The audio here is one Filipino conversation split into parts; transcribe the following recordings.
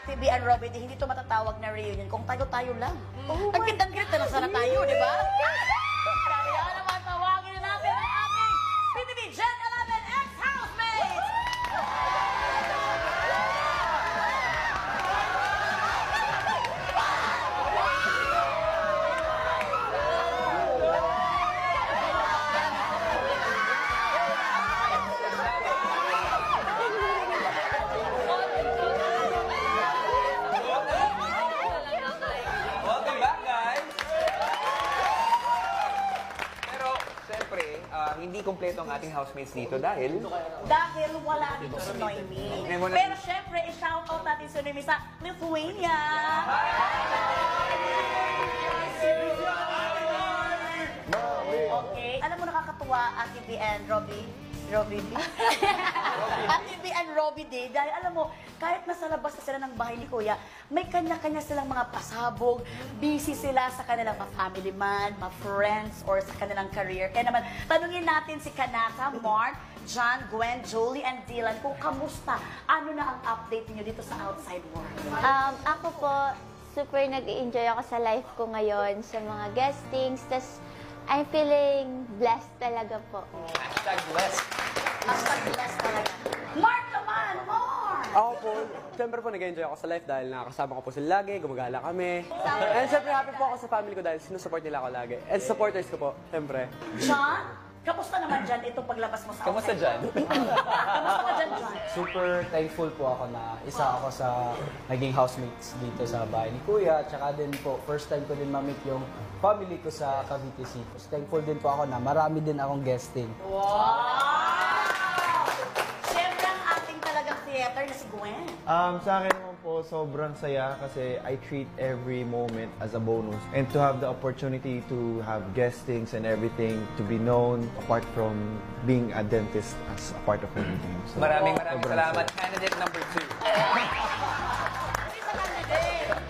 Ate B and Robby D, hindi ito matatawag na reunion kung tayo-tayo lang. Ang kitang-kita na sana tayo, di ba? Kaya naman, tawagin na natin ang ating PBB Gen 11 ex-housemates! Welcome back, guys! Pero, siyempre, hindi kompleto ang ating housemates dito dahil... Dahil wala dito si Noemi. Pero syempre, i-shoutout natin si Noemi sa Lithuania. Okay. Alam mo, nakakatuwa, Ate B and Robby. Robby B? Ate B and Robby D. Dahil alam mo, kahit nasa labas na sila ng bahay ni Kuya, may kanya-kanya silang mga pasabog. Busy sila sa kanilang family man, friends, or sa kanilang career. Kaya naman, tanungin natin si Kanaka, Mark, John, Gwen, Jolie, and Dylan kung kamusta. Ano na ang update niyo dito sa outside world? Ako po, super nag-i-enjoy ako sa life ko ngayon, sa mga guestings. Tas, I'm feeling blessed talaga po. Hashtag blessed. Hashtag blessed talaga. Mark naman! Mark! Ako po, siyempre po nag-enjoy ako sa life dahil nakakasama ko po sila lagi, gumagala kami. And siyempre happy po ako sa family ko dahil sinusupport nila ako lagi. And supporters ko po, siyempre. John, kamusta naman dyan itong paglabas mo sa outside? Kamusta dyan? Kamusta ka dyan, John? Super thankful po ako na isa ako sa naging housemates dito sa bahay ni Kuya. Tsaka din po, first time ko din ma-meet yung family ko sa Cavite City. Thankful din po ako na marami din akong guesting. Wow! Siyempre ang ating talagang theater na si Gwen. Sa akin naman po, sobrang saya kasi I treat every moment as a bonus. And to have the opportunity to have guestings and everything, to be known apart from being a dentist as a part of everything. So, Maraming sobrang salamat. saya. Candidate number 2.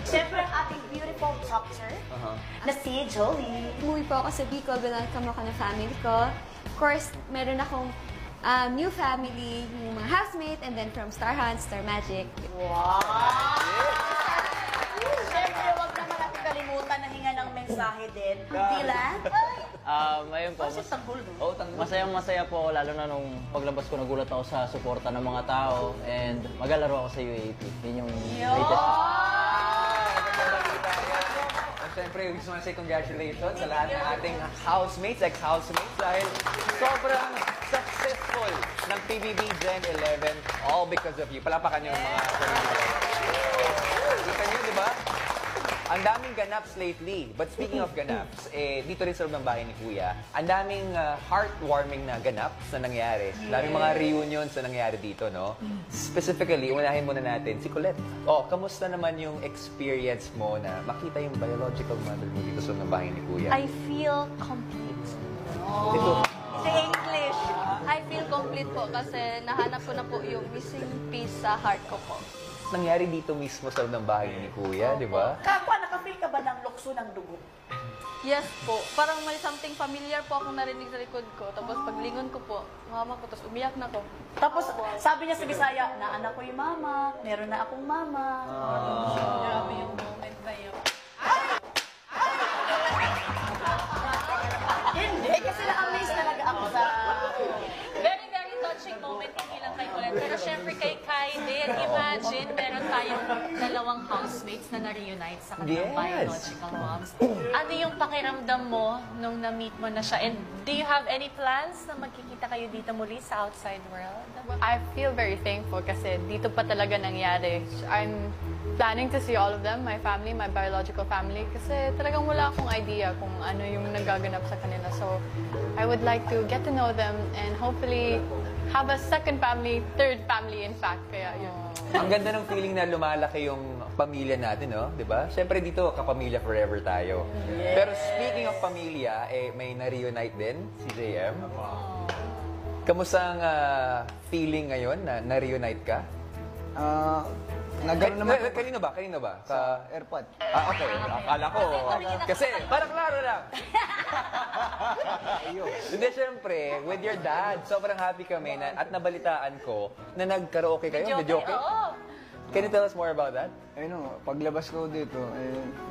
Siyempre ang ating beautiful doctor na si Jolie. Umuwi po ako sa Bicol, binalkam ako ng family ko. Of course, meron akong new family, yung mga housemate, and then from Star Hunt, Star Magic. Wow! Siyempre, huwag naman natin kalimutan na hinga ng mensahe din. Dylan? Ayun po, Kasi tanggol, no? Oh, tanggol. masayang-masaya po ako, lalo na nung paglabas ko, nagulat ako sa suporta ng mga tao and maglalaro ako sa UAP. Yun yung latest. Siyempre, gusto ko say congratulations sa lahat ng ating housemates, ex-housemates, dahil sobrang successful ng PBB Gen 11, all because of you. Palapakan niyo ang mga kita niyo, di ba? Ang daming ganaps lately. But speaking of ganaps, dito rin sa loob ng bahay ni Kuya, ang daming heartwarming na ganaps na nangyari. Daming mga reunions na nangyari dito, no? Specifically, unahin muna natin si Colette. Oh, kamusta naman yung experience mo na makita yung biological mother mo dito sa loob ng bahay ni Kuya? I feel complete. Ito. Sa English, I feel complete po kasi nahanap ko na po yung missing piece sa heart ko po. Nangyari dito mismo sa loob ng bahay ni Kuya, di ba? Kapwa, nakafeel ka ba ng lukso ng dugo? Yes po. Parang may something familiar po akong narinig sa likod ko. Tapos paglingon ko po, mama ko, tapos umiyak na ko. Tapos, sabi niya sa Bisaya, na anak ko yung mama, meron na akong mama. Grabe yung moment na yun. Hindi, kasi na-amaze talaga ako sa... Very, very touching moment hindi lang kay Colette. Pero syempre kay Kai din. Imagine, meron tayong dalawang housemates na na-reunite sa kanilang Yes. biological moms. Ano yung pakiramdam mo nung na-meet mo na siya? And do you have any plans na magkikita kayo dito muli sa outside world? I feel very thankful kasi dito pa talaga nangyari. I'm planning to see all of them, my family, my biological family, kasi talagang wala akong idea kung ano yung nagaganap sa kanila. So, I would like to get to know them and hopefully have a second family, third family in fact. Kaya yun. Ang ganda ng feeling na lumalaki yung pamilya natin, no? Di ba? Siyempre dito, kapamilya forever tayo. Pero speaking of pamilya, may na-reunite din si JM. Kamusta ang feeling ngayon na na-reunite ka? Nagkaroon naman po Kanino ba? Kanino ba? sa airpod. Okay. Akala ko. Kasi, para klaro lang. Hindi, syempre, with your dad, sobrang happy kami na, at nabalitaan ko na nag-karaoke kayo. Video Oo. Can you tell us more about that? Ayun o, paglabas ko dito,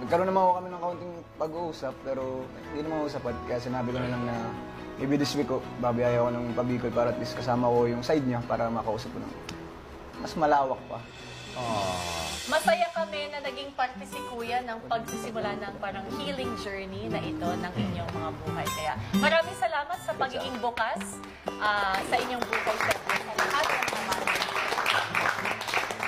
nagkaroon naman ako kami ng kaunting pag-uusap, pero hindi naman usapan. Kaya sinabi ko na lang na maybe this week ko, babiyaya ako ng pabikol para at least kasama ko yung side niya para makausap ko ng mas malawak pa. Masaya kami na naging parte si Kuya ng pagsisimula ng parang healing journey na ito ng inyong mga buhay. Kaya maraming salamat sa pagiging bukas sa inyong buhay sa lahat ng mga.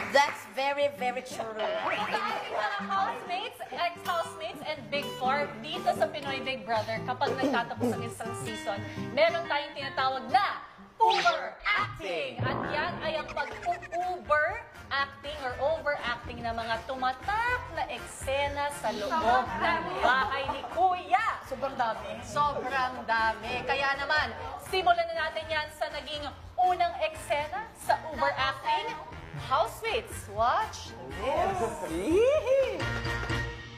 That's very, very true. Sa ating mga housemates, ex-housemates, and Big Four, dito sa Pinoy Big Brother, kapag nagtatapos ang isang season, meron tayong tinatawag na overacting. At yan ay ang pag-overacting or overacting ng mga tumatak na eksena sa loob ng bahay ni Kuya. Sobrang dami. Sobrang dami. Kaya naman, simulan na natin yan sa naging unang eksena sa overacting. Housemates, watch this.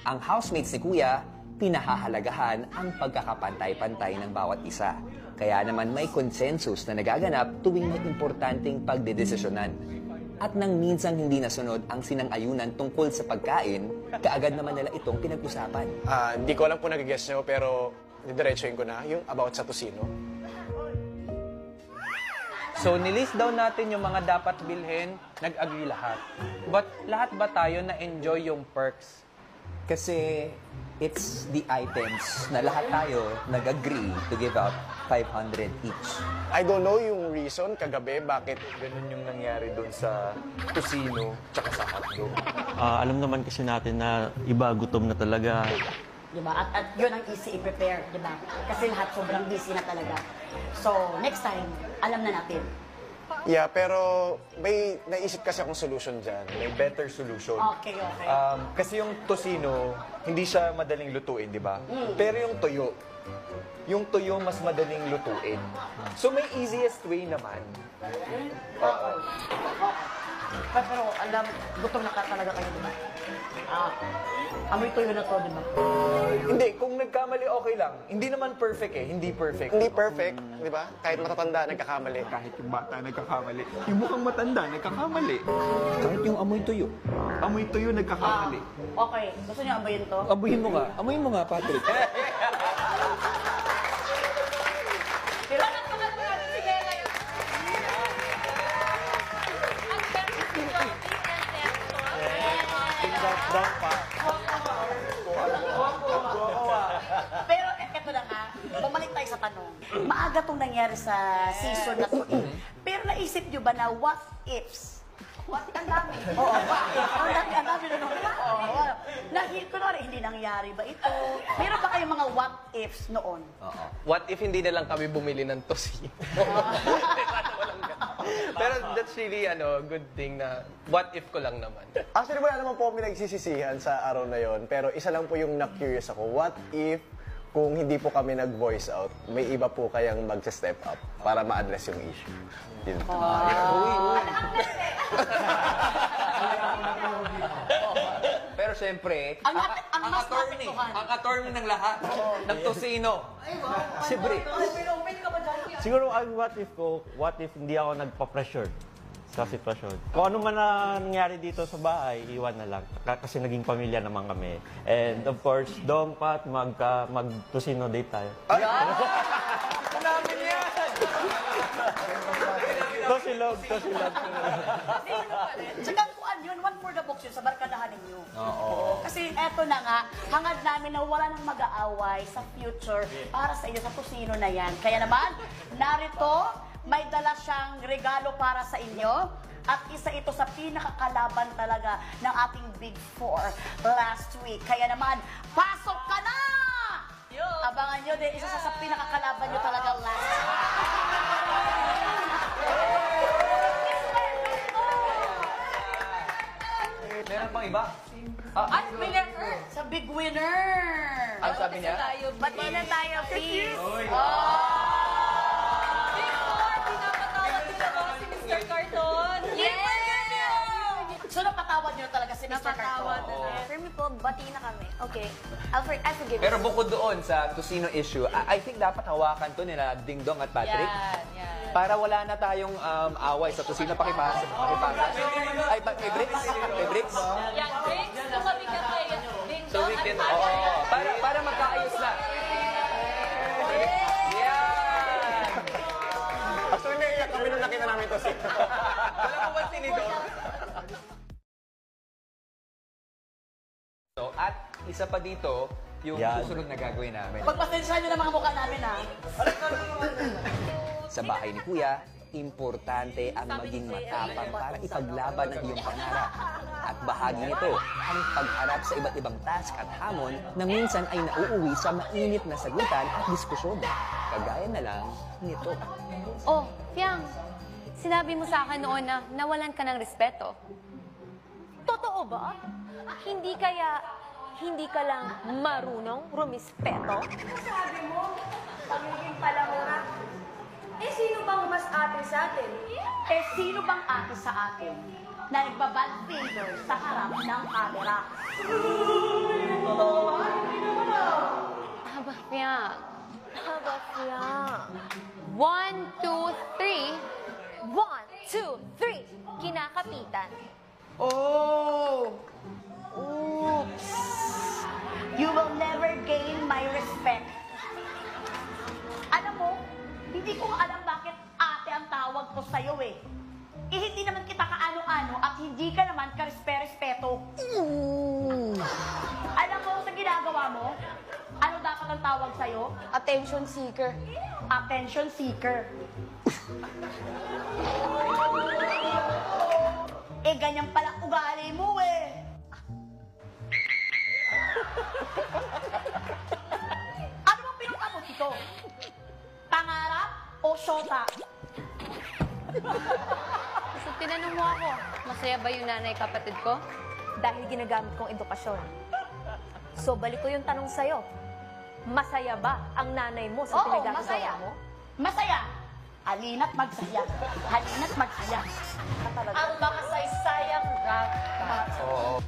Ang housemates ni Kuya, pinahahalagahan ang pagkakapantay-pantay ng bawat isa. Kaya naman may consensus na nagaganap tuwing may importanteng pagdedesisyonan. At nang minsang hindi nasunod ang sinang-ayunan tungkol sa pagkain, kaagad naman nila itong pinag-usapan. Hindi ko alam kung nag-guess nyo, pero didiretsuhin ko na yung about sa tosino. So, nilist down natin yung mga dapat bilhin, nag-agree lahat. But lahat ba tayo na-enjoy yung perks? Kasi it's the items na lahat tayo nag-agree to give out 500 each. I don't know yung reason kagabi bakit Ganun yung nangyari doon sa tosino tsaka sa hotdog. Alam naman kasi natin na iba gutom na talaga. Diba? At yun ang easy i-prepare, diba? Kasi lahat sobrang busy na talaga. So, next time, alam na natin. Yeah, pero may naisip kasi akong solution dyan. May better solution. Okay. Kasi yung tosino, hindi siya madaling lutuin, di ba? Pero yung tuyo mas madaling lutuin. So may easiest way naman. Pero alam, gutom na ka talaga kayo, diba? Amoy tuyo na to, diba? Hindi, kung nagkamali, okay lang. Hindi naman perfect eh. Hindi perfect. Hindi perfect, di ba? Kahit matatanda, nagkakamali. Kahit yung bata nagkakamali. Yung mukhang matanda, nagkakamali. Kahit yung amoy tuyo. Amoy tuyo, nagkakamali. Okay, gusto niyo amoyin to? Amoyin mo nga, Patrick. Pero eto na nga, bumalik tayo sa tanong. Maaga tong nangyari sa season na to. Pero naisip nyo ba na what ifs? What? Ang dami. Oo, what ifs? Ang dami na nung. Kunwari, hindi nangyari ba ito? Meron ba kayong mga what ifs noon? What if hindi na lang kami bumili ng tosino? Pero that's really good thing na what if ko lang naman. Actually, wala naman po kami nagsisisihan sa araw na yon. Pero isa lang po yung na-curious ako. What if kung hindi po kami nag-voice out, may iba po kayang mag-step up para ma-address yung issue? Yun. Pero syempre, Ang mas ang attorney ng lahat, ng tosino, si Brick. Siguro ang what if ko, what if hindi ako nagpa-pressure sa sitwasyon. Kung ano man na nangyari dito sa bahay, iwan na lang. Kasi naging pamilya naman kami. And of course, Dong, Pat, mag-tosino date tayo. Namin yan! Tosilog. Tsaka kuan yun, one for the books yun sa barkadahan ninyo. Oo. Kasi eto na nga, hangad namin na wala nang mag-aaway sa future para sa inyo, sa tusino na yan. Kaya naman, narito, may dala siyang regalo para sa inyo. At isa ito sa pinakakalaban talaga ng ating Big Four last week. Kaya naman, pasok ka na! Abangan nyo din, isa sa pinakakalaban nyo talaga last week. Meron pang iba? At may letter sa big winner. Ano sabi niya? Bati na tayo, please. Pinapatawad din ako si Mr. Carton. So napatawag Napatawad niyo talaga si Mr. Napatawad Carton. na. For me po, bati na kami. Okay. I forgive Pero you. bukod doon sa Tocino issue, I think dapat hawakan to nila Ding Dong at Patrick. Yan. Para wala na tayong away sa Tocino. Pakipasok. Ay, may bricks? May bricks? Yan, Briggs, tumabi ka kay Ding So Dong we at can, Patrick. para magkaayos na. Yan! Actually, naiyak kami nung nakita namin ito. Wala po ba sinidor? So, at isa pa dito, yung Yan. susunod na gagawin namin. Pagpasensyahan niyo ng mga mukha namin, ha? Sa bahay ni Kuya, importante ang maging matapang para ipaglaban ang iyong pangarap. At bahagi nito ang pagharap sa iba't ibang task at hamon na minsan ay nauuwi sa mainit na sagutan at diskusyon. Kagaya na lang nito. Oh, Fiang, sinabi mo sa akin noon na nawalan ka ng respeto. Totoo ba? Hindi ka lang marunong rumispeto? Sabi mo, pagiging palamura. Eh, sino bang mas ate sa atin? Eh, sino bang ate sa atin na nagbabad finger sa harap ng camera? Haba, Fiang. Haba, Fiang. 1, 2, 3. 1, 2, 3. Kinakapitan. Oh! Oops! You will never gain my respect. Alam mo, hindi ko alam bakit ate ang tawag ko sa'yo eh. Eh, hindi naman kita kaano-ano at hindi ka naman karespe-respeto. Alam mo sa ginagawa mo? Ano dapat ang tawag sa'yo? Attention seeker. Attention seeker. Eh, ganyan pala ugali mo eh. Ano bang pinunta mo dito? Pangarap o syota? So, tinanong mo ako, masaya ba yung nanay kapatid ko? Dahil ginagamit kong edukasyon. So, balik ko yung tanong sa'yo. Masaya ba ang nanay mo sa Oo, pinagagawa masaya. mo? Masaya. Halina't magsaya. Halina't magsaya. Ang makasaysayang rap. Oo.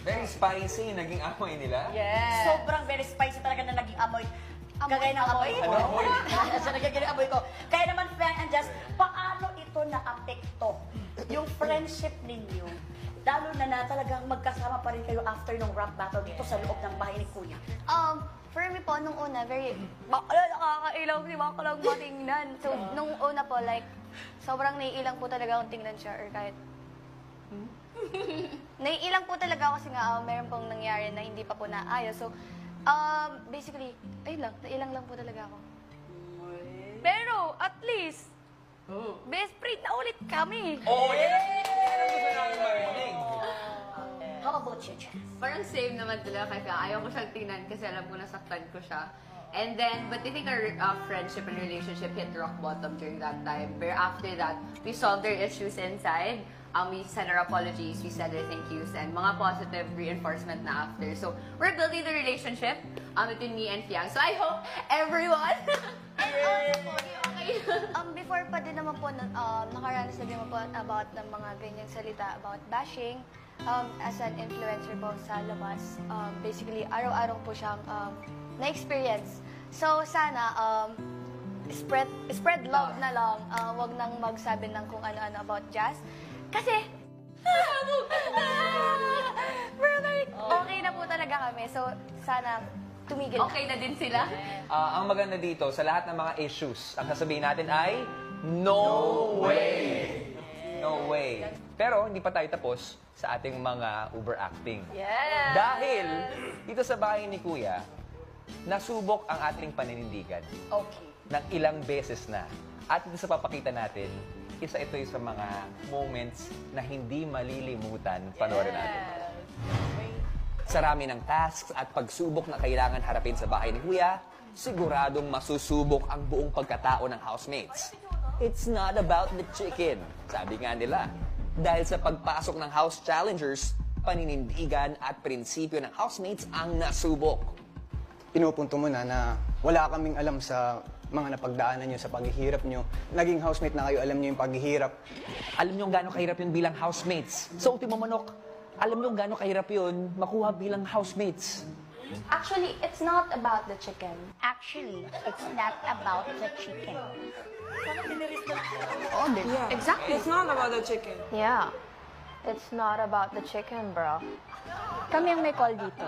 Very spicy yung naging amoy nila. Yes. Sobrang very spicy talaga na naging amoy. Kagaya ng amoy ko. Ano amoy? Siya nagiging amoy ko. Kaya naman, Frank and Jess, paano ito na-apekto yung friendship ninyo? Lalo na talagang magkasama pa rin kayo after nung rap battle dito sa loob ng bahay ni Kuya. For me po, nung una, nakakailang si Mako lang matingnan. So, nung una po, like, sobrang naiilang po talaga akong tingnan siya or kahit... Naiilang po talaga ako kasi nga meron pong nangyari na hindi pa po naayos. So, basically, ayun lang, nailang lang po talaga ako. Pero, at least, best friend na ulit kami. Oh, yeah! Yan ang gusto namin marinig. How about you, Jess? Parang same naman talaga kay Fiang. Ayaw ko siyang tingnan kasi alam ko nasaktan ko siya. And then, but I think our friendship and relationship hit rock bottom during that time. But after that, we solved their issues inside. We said our apologies, we said our thank yous, and mga positive reinforcement na after. So, we're building the relationship between me and Fiang. So, I hope everyone... And also po, okay. Before pa din naman po, nakaranas na din naman po about ng mga ganyang salita about bashing. As an influencer po sa labas, basically, araw-araw po siyang na-experience. So, sana, spread love na lang. Wag nang magsabi ng kung ano-ano about jazz. Kasi, brother, okay na po talaga kami. So, sana, tumigil. Okay na din sila? Ang maganda dito, sa lahat ng mga issues, ang sasabihin natin ay, no way! No way. Pero hindi pa tayo tapos sa ating mga overacting. Yes! Dahil dito sa bahay ni Kuya, nasubok ang ating paninindigan Okay. ng ilang beses na. At dito sa papakita natin, isa ito sa mga moments na hindi malilimutan. Panoorin natin. Sa rami ng tasks at pagsubok na kailangan harapin sa bahay ni Kuya, siguradong masusubok ang buong pagkatao ng housemates. It's not about the chicken, sabi nga nila. Dahil sa pagpasok ng house challengers, paninindigan at prinsipyo ng housemates ang nasubok. Pinupunto mo na wala kaming alam sa mga napagdaanan nyo sa paghihirap nyo. Naging housemate na kayo, alam nyo yung paghihirap. Alam niyo gaano kahirap yun bilang housemates. Sa Ultimo Manok, alam niyo gaano kahirap yun makuha bilang housemates. Actually, it's not about the chicken. Actually, it's not about the chicken. Yeah. Exactly. It's not about the chicken. Yeah. It's not about the chicken, bro. Kami ang may call dito.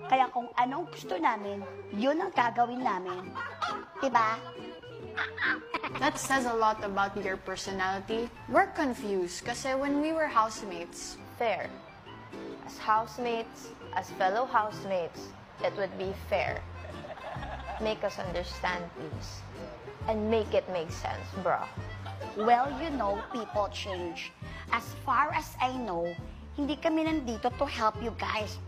Kaya kung anong gusto namin, yun ang gagawin namin. Diba? That says a lot about your personality. We're confused kasi when we were housemates, Fair. As housemates, as fellow housemates, it would be fair. Make us understand, please. And make it make sense, bro. Well, you know, people change. As far as I know, hindi kami nandito to help you guys.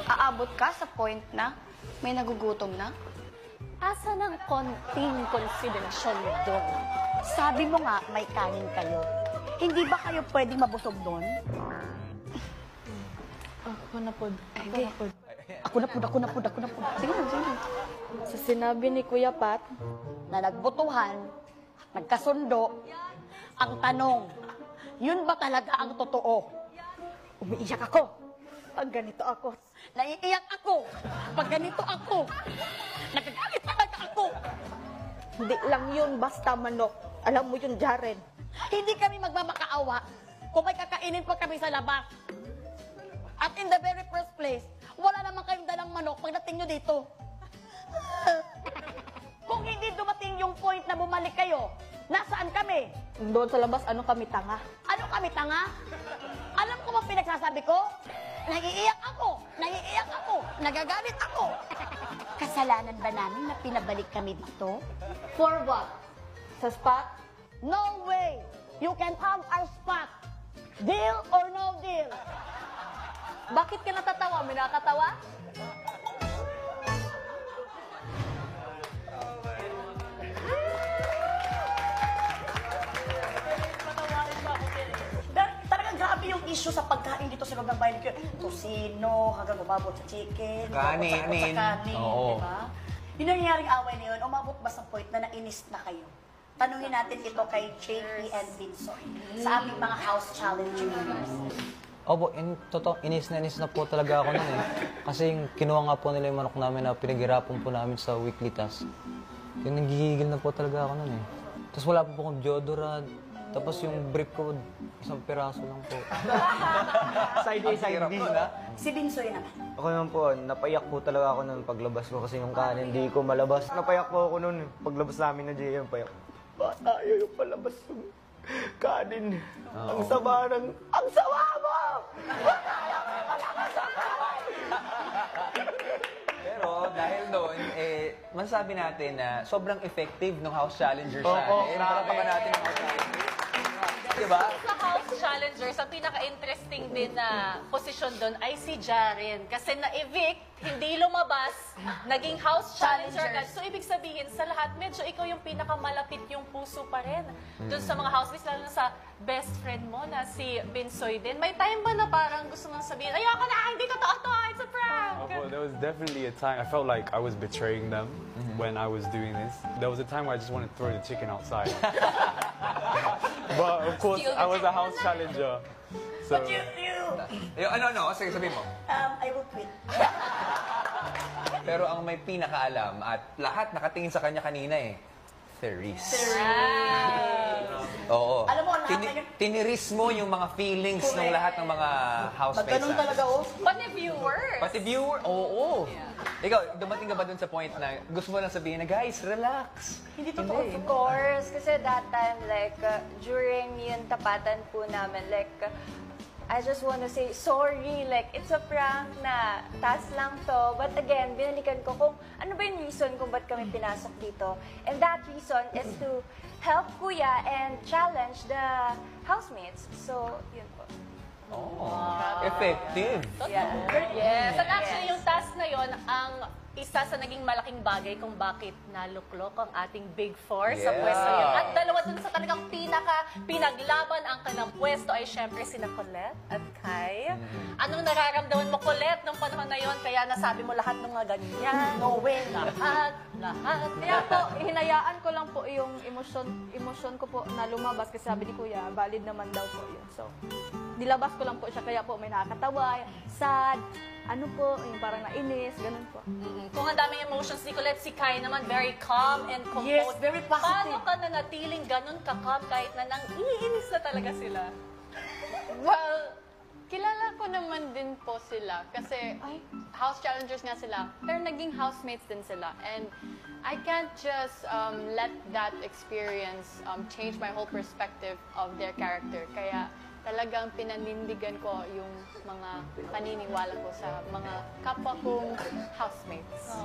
aabot ka sa point na may nagugutom na? Asa ng konting konsiderasyon doon? Sabi mo nga, may kanin kayo. Hindi ba kayo pwedeng mabusog doon? Ako na po. Ako na po. Sige na. Sa sinabi ni Kuya Pat, Na nagbutuhan, nagkasundo, ang tanong, yun ba talaga ang totoo? Umiiyak ako. Pag ganito ako. Naiiyak ako. Pag ganito ako. Nagagalit talaga ako. Hindi lang yun, basta manok. Alam mo yun, Jaren. Hindi kami magmamakaawa kung may kakainin pa kami sa labas. At in the very first place, wala naman kayong dalang manok pagdating nyo dito. Kung hindi dumating yung point na bumalik kayo, nasaan kami? Doon sa labas, ano kami tanga? Ano kami tanga? Alam ko ba pinagsasabi ko? Naiiyak ako, nagagalit ako. Kasalanan ba namin na pinabalik kami dito? For what? Sa spot? No way! You can have our spot. Deal or no deal? Bakit ka natatawa? May nakatawa? Talagang grabe yung issue sa pagkain dito sa loob ng bahay. Tosino, hanggang umabot sa chicken, Kanin. umabot sa kanin, Oo. di ba? Yung nangyaring away na yun, umabot ba sa point na nainis na kayo? Tanungin natin ito kay JP and Vinsoy sa aming mga house challengers. Opo, inis na po talaga ako nun eh. Kasi yung kinuha nga po nila yung manok namin na pinaghirapan po namin sa weekly task. Yung nagigigil na po talaga ako nun eh. Tapos wala po akong deodorant. Tapos yung brief ko, isang piraso lang po. Side A, side B na. Si Vinsoy naman. Ako naman po, napayak po talaga ako nun paglabas ko kasi yung kanin, hindi ko malabas. Napayak po ako nun, paglabas namin na JM, payak. Ba't ayaw yung palabas yung kanin? Ang sama ang sama mo! Ba't ayaw yung palabas yung kanin? Pero dahil doon, masasabi natin na sobrang effective ng House Challengers natin. Oo, grabe. Palakpakan natin ang House Challengers. Diba? Sa House Challengers, ang pinaka-interesting din na posisyon doon ay si Jaren. Kasi na-evict, hindi lumabas, naging House Challenger ka. So, ibig sabihin, sa lahat, medyo ikaw yung pinakamalapit yung puso pa rin. Doon sa mga housemates, lalo na sa best friend mo na si Vinsoy din. May time ba na parang gusto mong sabihin, ayoko na, hindi totoo to, it's a prank! Well, there was definitely a time I felt like I was betraying them when I was doing this. There was a time where I just wanted to throw the chicken outside. But of course, I was a house challenger. So, Ano? Sige, sabihin mo. I will quit. Pero ang may pinakaalam at lahat nakatingin sa kanya kanina Therese. Oo. Alam mo, lahat Tiniris mo yung mga feelings ng lahat ng mga housemates. Magganun talaga, oh. Pati viewers. Pati viewer, oo. Ikaw, dumating ka ba dun sa point na gusto mo lang sabihin na, guys, relax. Hindi totoo. Of course, kasi that time, like, during yung tapatan po namin, like, I just want to say sorry, like, it's a prank na task lang to. But again, binalikan ko kung ano ba yung reason kung ba't kami pinasok dito. And that reason is to help Kuya and challenge the housemates. So, yun po. Effective. Yes. At actually, yung task na yon ang isa sa naging malaking bagay kung bakit naluklok ang ating Big Four sa pwesto yun. At dalawa dun sa talagang pinaglaban ang kanang pwesto ay syempre sina Colette at Kai. Anong nararamdaman mo, Colette, nung panahon na yon? Kaya nasabi mo lahat ng mga ganyan. No way. Lahat. Kaya po, hinayaan ko lang po yung emosyon ko po na lumabas kasi sabi ni Kuya, valid naman daw po yun. So, nilabas ko lang po siya, kaya po may nakakatawa, sad, ano po, yung parang nainis, ganun po. Kung ang daming emotions ni Colette, si Kai naman very calm and composed. Yes, very positive. Paano ka nanatiling ganun ka-calm kahit na nang iinis na talaga sila? Well, kilala ko naman din po sila kasi house challengers nga sila. Pero naging housemates din sila. And I can't just let that experience change my whole perspective of their character. Kaya talagang pinanindigan ko yung mga paniniwala ko sa mga kapwa kong housemates.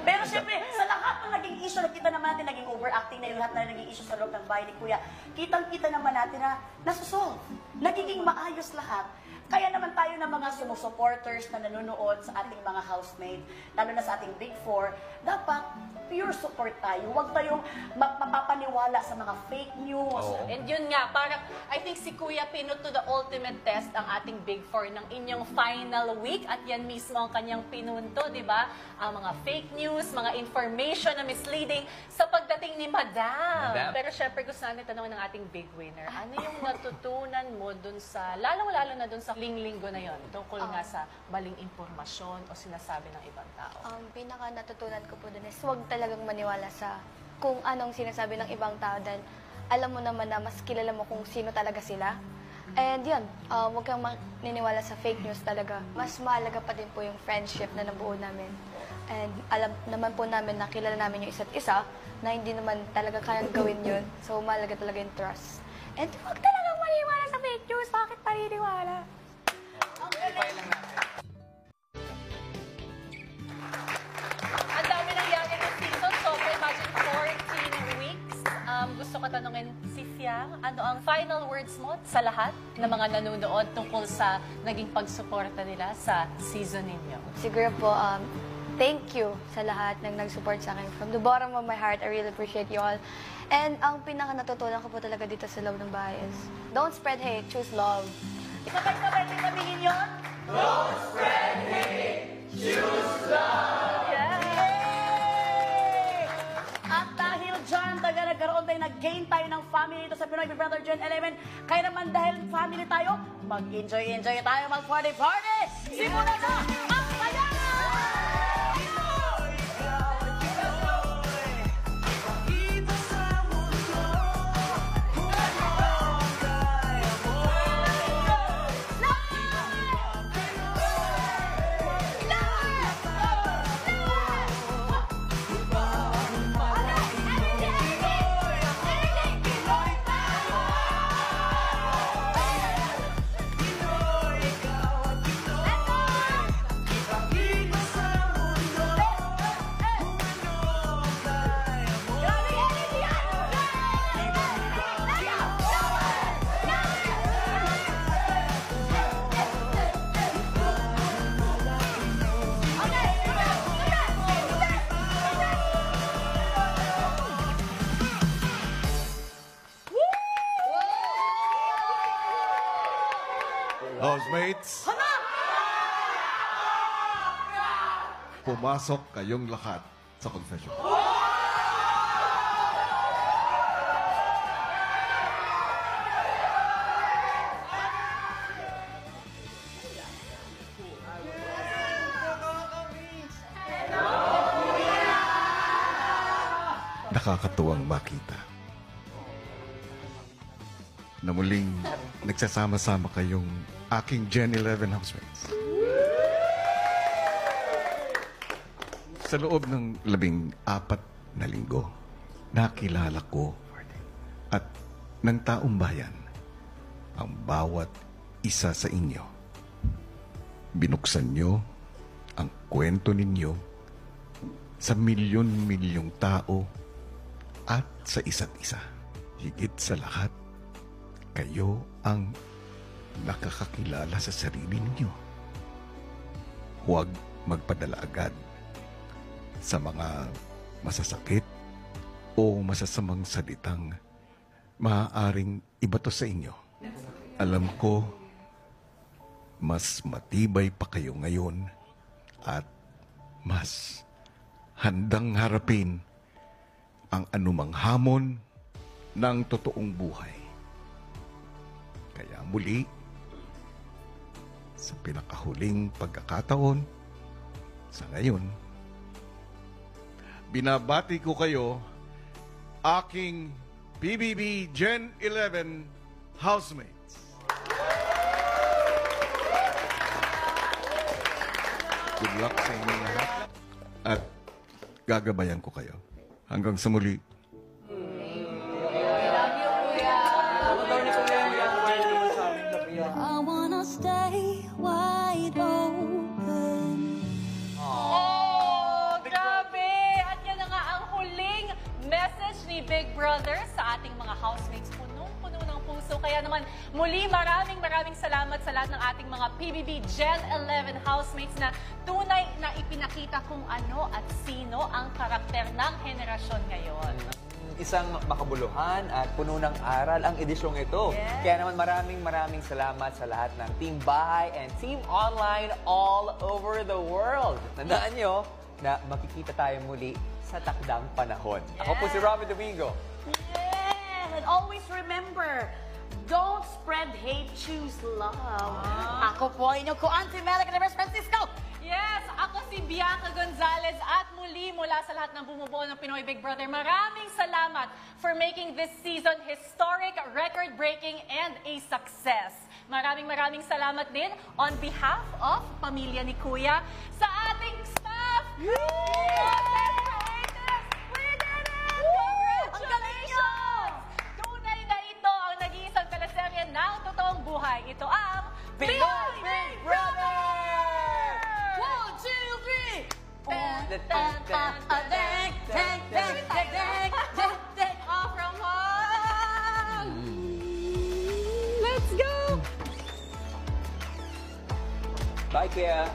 Pero syempre, sa lahat ng naging issue, nakita naman natin naging overacting na yung lahat na naging issue sa loob ng bahay ni Kuya. Kitang-kita naman natin na nasusolve. Nagiging maayos lahat. Kaya naman tayo ng mga sumusupporters na nanonood sa ating mga housemate, lalo na sa ating Big Four, dapat pure support tayo. Huwag tayong mapapaniwala sa mga fake news. And yun nga, parang I think si Kuya pinut to the ultimate test ang ating Big Four ng inyong final week at yan mismo ang kanyang pinunto, di ba? Ang mga fake news, mga information na misleading sa pagdating ni Madam. Pero syempre gusto natin tanongin ng ating big winner. Ano yung natutunan mo dun sa, lalo na dun sa linggo na yon tungkol nga sa maling impormasyon o sinasabi ng ibang tao? Pinaka natutunan ko po dun is huwag talagang maniwala sa kung anong sinasabi ng ibang tao dahil alam mo naman na mas kilala mo kung sino talaga sila. And yun, huwag kang maniniwala sa fake news talaga. Mas mahalaga pa din po yung friendship na nabuo namin. And alam naman po namin na kilala namin yung isa't isa na hindi naman talaga kayang gawin yun. So mahalaga talaga yung trust. And huwag talagang maniwala sa fake news. Bakit paniniwala? Ang dami nangyari ng season, so imagine 14 weeks. Gusto ko tanungin si Fiang, ano ang final words mo sa lahat ng mga nanonood tungkol sa naging pagsuporta nila sa season ninyo? Siguro po, thank you sa lahat ng nag-support sa akin. From the bottom of my heart, I really appreciate you all. And ang pinaka natutunan ko po talaga dito sa loob ng bahay is, don't spread hate, choose love. Sabay-sabay din sabihin yun? Don't spread hate, choose love! Yay! At dahil dyan, nagkaroon tayo, nag-gain tayo ng family dito sa Pinoy Big Brother Gen 11. Kaya naman dahil family tayo, mag-enjoy tayo, mag-party-party! Simulan na ang saya! Housemates, pumasok kayong lahat sa confession. Nakakatuwang makita na muling nagsasama-sama kayong aking Gen 11 housemates. Sa loob ng 14 na linggo, nakilala ko at ng taong bayan ang bawat isa sa inyo. Binuksan nyo ang kwento ninyo sa milyon-milyong tao at sa isa't isa. Higit sa lahat, kayo ang nakakakilala sa sarili ninyo. Huwag magpadala agad sa mga masasakit o masasamang salitang maaaring ibato sa inyo. Alam ko, mas matibay pa kayo ngayon at mas handang harapin ang anumang hamon ng totoong buhay. Kaya muli, sa pinakahuling pagkakataon, sa ngayon, binabati ko kayo, aking PBB Gen 11 housemates. Good luck sa inyo lahat. At gagabayan ko kayo. Hanggang sa muli. I wanna stay wide open. Oh, grabe! At yan na nga ang huling message ni Big Brother sa ating mga housemates. Punong-puno ng puso. Kaya naman, muli maraming salamat sa lahat ng ating mga PBB Gen 11 housemates na tunay na ipinakita kung ano at sino ang karakter ng henerasyon ngayon. Isang makabuluhan at puno ng aral ang edisyong ito. Yes. Kaya naman maraming salamat sa lahat ng Team Bahay and Team Online all over the world. Tandaan nyo na makikita tayo muli sa takdang panahon. Ako po si Robby Domingo. Yes! And always remember, don't spread hate, choose love. Ako po, inyong ko-auntie Melica de Francisco. Yes, ako si Bianca Gonzalez at muli mula sa lahat ng bumubuo ng Pinoy Big Brother, maraming salamat for making this season historic, record-breaking, and a success. Maraming salamat din on behalf of pamilya ni Kuya sa ating staff! Congratulations! Tunay na ito ang nag-iisang teleserye ng totoong buhay. Ito ang Pinoy Big Brother! 1, 2, 3! Off from home! Let's go! Bye, Kuya!